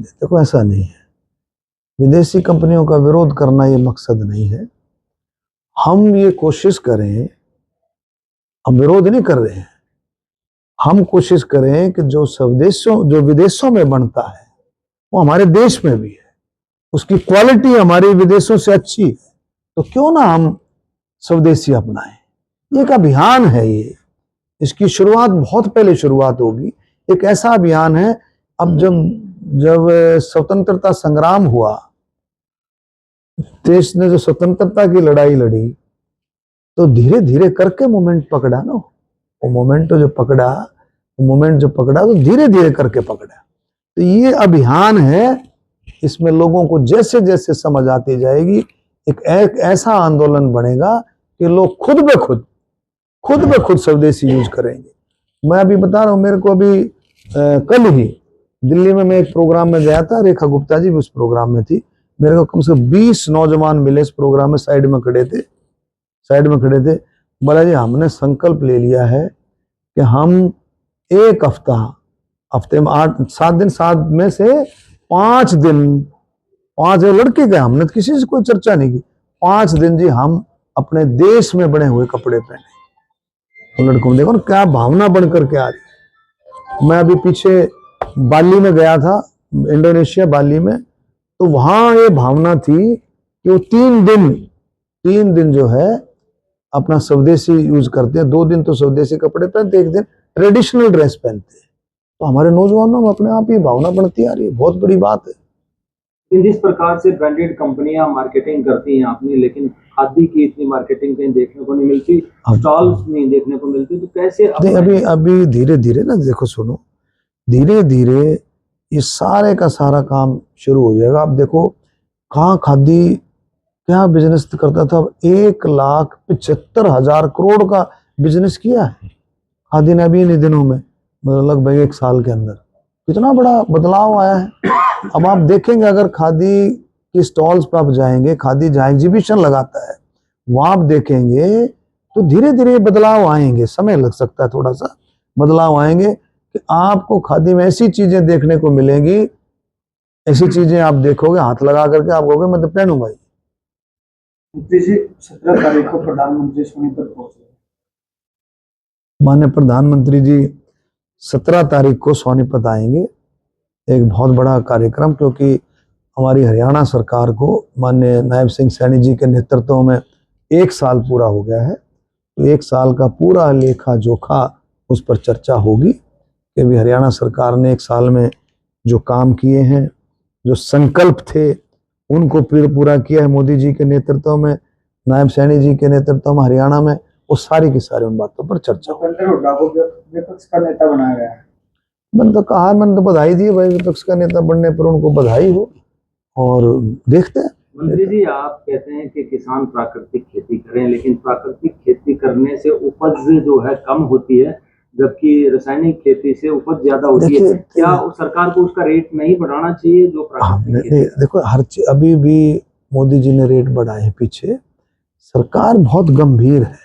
देखो ऐसा नहीं है, विदेशी कंपनियों का विरोध करना ये मकसद नहीं है। हम ये कोशिश करें, हम विरोध नहीं कर रहे हैं, हम कोशिश करें कि जो विदेशों में बनता है वो हमारे देश में भी है, उसकी क्वालिटी हमारे विदेशों से अच्छी है, तो क्यों ना हम स्वदेशी अपनाएं। ये एक अभियान है, ये इसकी शुरुआत बहुत पहले शुरुआत होगी। एक ऐसा अभियान है, अब जब स्वतंत्रता संग्राम हुआ, देश ने जो स्वतंत्रता की लड़ाई लड़ी, तो धीरे धीरे करके मोमेंट पकड़ा ना, वो मोमेंट जो पकड़ा तो धीरे धीरे करके पकड़ा। तो ये अभियान है, इसमें लोगों को जैसे जैसे समझ आती जाएगी, एक ऐसा आंदोलन बनेगा कि लोग खुद ब खुद स्वदेशी यूज करेंगे। मैं अभी बता रहा हूँ, मेरे को अभी कल ही दिल्ली में मैं एक प्रोग्राम में गया था, रेखा गुप्ता जी भी उस प्रोग्राम में थी। मेरे को कम से कम 20 नौजवान मिले इस प्रोग्राम में, साइड में खड़े थे। बोला जी हमने संकल्प ले लिया है कि हम एक हफ्ते में 7 दिन, 7 में से 5 दिन, 5 लड़के गए, हमने किसी से कोई चर्चा नहीं की, 5 दिन जी हम अपने देश में बने हुए कपड़े पहने। तो लड़कों में देखो ना क्या भावना बन करके आ रही। मैं अभी पीछे बाली में गया था, इंडोनेशिया बाली में, तो वहां ये भावना थी कि वो 3 दिन जो है अपना स्वदेशी यूज करते हैं। 2 दिन तो स्वदेशी कपड़े पहनते, 1 दिन ट्रेडिशनल ड्रेस पहनते हैं। तो हमारे नौजवानों में अपने आप ही भावना बनती आ रही है, बहुत बड़ी बात है। जिस प्रकार से ब्रांडेड कंपनियां मार्केटिंग करती हैं आपने, लेकिन खादी की इतनी मार्केटिंग कहीं देखने को नहीं मिलती, स्टॉल्स नहीं देखने को मिलती, तो कैसे अभी धीरे धीरे ना, देखो सुनो, धीरे धीरे ये सारे का सारा काम शुरू हो जाएगा। अब देखो कहाँ खादी क्या बिजनेस करता था, 1,75,000 करोड़ का बिजनेस किया है खादी ने अभी इन दिनों में, मतलब लगभग 1 साल के अंदर कितना बड़ा बदलाव आया है। अब आप देखेंगे, अगर खादी की स्टॉल्स पर आप जाएंगे, खादी जहाँ एग्जीबिशन लगाता है वहां आप देखेंगे, तो धीरे धीरे बदलाव आएंगे। समय लग सकता है, थोड़ा सा बदलाव आएंगे कि आपको खादी में ऐसी चीजें देखने को मिलेंगी, ऐसी चीजें आप देखोगे, हाथ लगा करके आप कहोगे मैं तो पहनूंगा ही। 17 तारीख को प्रधानमंत्री सोनीपत पहुंचे, माननीय प्रधानमंत्री जी 17 तारीख को सोनीपत आएंगे। एक बहुत बड़ा कार्यक्रम, क्योंकि हमारी हरियाणा सरकार को माननीय नायब सिंह सैनी जी के नेतृत्व में 1 साल पूरा हो गया है। तो 1 साल का पूरा लेखा जोखा उस पर चर्चा होगी कि भी हरियाणा सरकार ने 1 साल में जो काम किए हैं, जो संकल्प थे, उनको पूरा किया है मोदी जी के नेतृत्व में, नायब सैनी जी के नेतृत्व में हरियाणा में, वो सारी की सारी उन बातों पर चर्चा हो। विपक्ष का नेता बनाया गया है। मैंने तो कहा, मैंने तो बधाई दी भाई, विपक्ष का नेता बनने पर उनको बधाई हो, और देखते हैं। मंत्री जी, आप कहते हैं कि किसान प्राकृतिक खेती करें, लेकिन प्राकृतिक खेती करने से उपज जो है कम होती है, जबकि रासायनिक खेती से उपज ज्यादा होती है। क्या सरकार को उसका रेट नहीं बढ़ाना चाहिए जो प्राकृतिक खेती? देखो हर चीज, अभी भी मोदी जी ने रेट बढ़ाए पीछे, सरकार बहुत गंभीर है।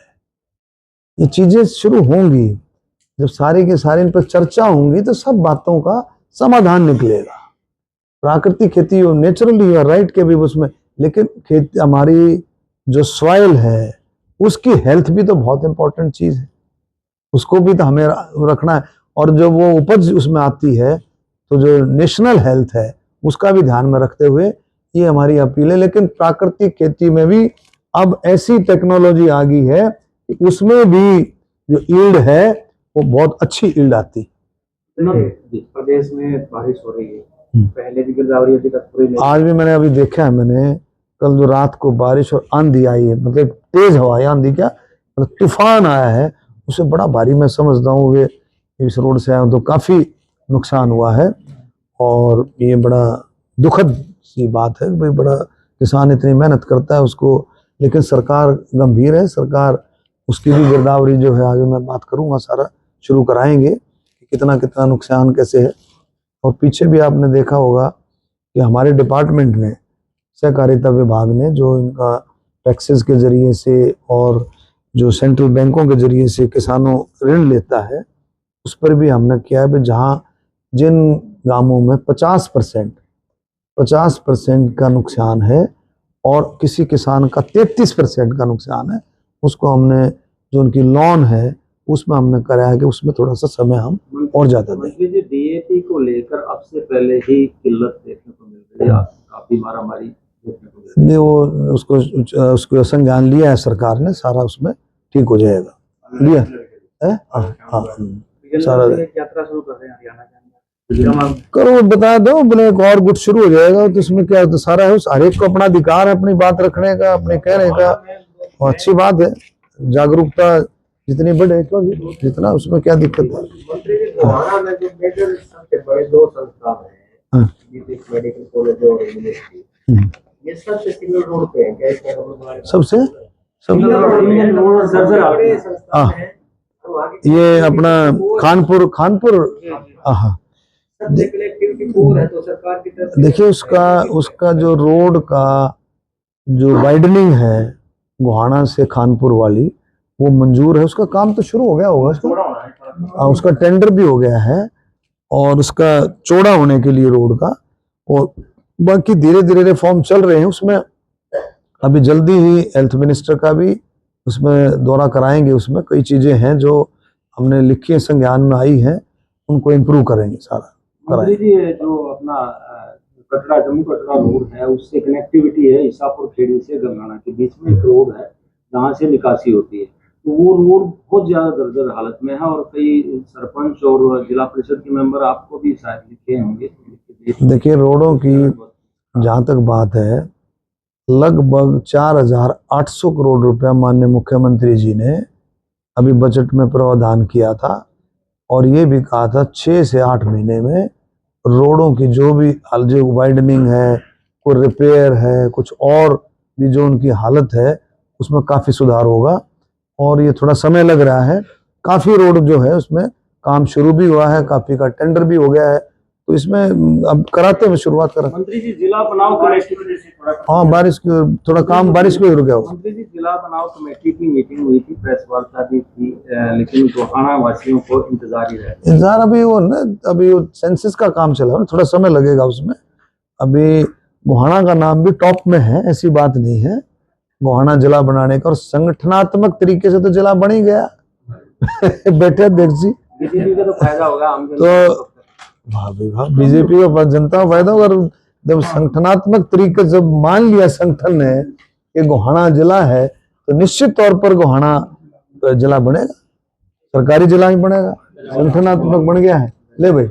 ये चीजें शुरू होंगी, जब सारी के सारी इन पर चर्चा होंगी तो सब बातों का समाधान निकलेगा। प्राकृतिक खेती हो, नेचुरली या राइट के भी उसमें, लेकिन खेती हमारी जो सॉइल है उसकी हेल्थ भी तो बहुत इंपॉर्टेंट चीज है, उसको भी तो हमें रखना है। और जो वो उपज उसमें आती है, तो जो नेशनल हेल्थ है उसका भी ध्यान में रखते हुए ये हमारी अपील है। लेकिन प्राकृतिक खेती में भी अब ऐसी टेक्नोलॉजी आ गई है कि उसमें भी जो ईल्ड है वो बहुत अच्छी ईल्ड आती। प्रदेश में बारिश हो रही है, पहले भी गिरदावरी अभी तक पूरी नहीं। आज भी मैंने अभी देखा है, मैंने कल जो रात को बारिश और आंधी आई है, मतलब तेज हवा, आंधी क्या मतलब तूफान आया है, उसे बड़ा भारी मैं समझता हूँ कि इस रोड से आया हूँ तो काफी नुकसान हुआ है। और ये बड़ा दुखद सी बात है, भाई बड़ा किसान इतनी मेहनत करता है उसको, लेकिन सरकार गंभीर है। सरकार उसकी भी गिरदावरी जो है, आज मैं बात करूंगा, सारा शुरू कराएंगे कि कितना कितना नुकसान कैसे है। और पीछे भी आपने देखा होगा कि हमारे डिपार्टमेंट ने, सहकारिता विभाग ने, जो इनका टैक्सेस के जरिए से और जो सेंट्रल बैंकों के जरिए से किसानों ऋण लेता है, उस पर भी हमने किया है। जहाँ जिन गांवों में 50% 50% का नुकसान है और किसी किसान का 33% का नुकसान है। उसको हमने जो उनकी लोन है उसमें हमने कराया कि उसमें थोड़ा सा समय हम और ज्यादा दें। मंत्री जी, डीएपी को लेकर अब से पहले ही किल्लत देखने को मिल रही है, काफी मारामारी देखने को मिल रही है। नहीं, वो उसको संज्ञान लिया है सरकार ने, सारा उसमें ठीक हो जाएगा। लिया है? हाँ, सारा यात्रा शुरू कर रहे हैं हरियाणा के करो, बता दो, ब्लैक और गुट शुरू हो जाएगा। तो इसमें क्या, तो सारा है, हर एक को अपना अधिकार है अपनी बात रखने का, अपने कहने का, और अच्छी बात है। जागरूकता जितनी बढ़े, जितना उसमें क्या दिक्कत है। मंत्री जी, गोहाना में जो मेजर सबसे बड़े 2 संस्थान हैं, मेडिकल कॉलेज और यूनिवर्सिटी, ये सबसे सिंगल रोड पे है क्या? सबसे सब ये अपना कानपुर हाँ, है तो सरकार की तरफ से देखिए उसका जो रोड का जो वाइडनिंग है गोहाना से खानपुर वाली, वो मंजूर है। उसका काम तो शुरू हो गया होगा, उसका टेंडर भी हो गया है और उसका चौड़ा होने के लिए रोड का, और बाकी धीरे धीरे रिफॉर्म चल रहे हैं उसमें। अभी जल्दी ही हेल्थ मिनिस्टर का भी उसमें दौरा कराएंगे। उसमें कई चीजें हैं जो हमने लिखी है, संज्ञान में आई हैं, उनको इम्प्रूव करेंगे सारा। मंत्री जी, जो अपना कटरा जम्मू कटरा रोड है, उससे कनेक्टिविटी है ईसापुर खेड़ी से गंगाना के बीच में एक रोड है जहाँ से निकासी होती है, तो वो रोड बहुत ज्यादा जर्जर हालत में है और कई सरपंच और जिला परिषद के मेंबर आपको भी शायद लिखे होंगे। देखिए, रोडों की जहाँ तक बात है, लगभग 4,800 करोड़ रुपया माननीय मुख्यमंत्री जी ने अभी बजट में प्रावधान किया था, और ये भी कहा था 6 से 8 महीने में रोडों की जो भी वाइडनिंग है, कोई रिपेयर है, कुछ और भी जो उनकी हालत है उसमें काफी सुधार होगा। और ये थोड़ा समय लग रहा है। काफी रोड जो है उसमें काम शुरू भी हुआ है, काफी का टेंडर भी हो गया है, तो इसमें अब कराते हैं, शुरुआत करा। मंत्री जी, जिला बनाओ कमेटी, हाँ, बारिश की थोड़ा काम बारिश की रुक गया हो। मंत्री जी, जिला बनाओ कमेटी की मीटिंग हुई थी, प्रेस वार्ता भी थी, लेकिन गोहाना वासियों को इंतजार ही रहा। इंतजार अभी वो ना, अभी वो सेंसस का काम चला है, थोड़ा समय लगेगा उसमें। अभी गोहाना का नाम भी टॉप में है, ऐसी बात नहीं है गोहाना जिला बनाने का, और संगठनात्मक तरीके से तो जिला बन ही गया। बैठे अध्यक्ष जी, बीजेपी का तो फायदा होगा, तो बीजेपी को जनता को फायदा होगा। जब संगठनात्मक तरीके जब मान लिया संगठन ने कि गोहाना जिला है, तो निश्चित तौर पर गोहाना जिला बनेगा, सरकारी जिला ही बनेगा। संगठनात्मक बन गया है। ले भाई।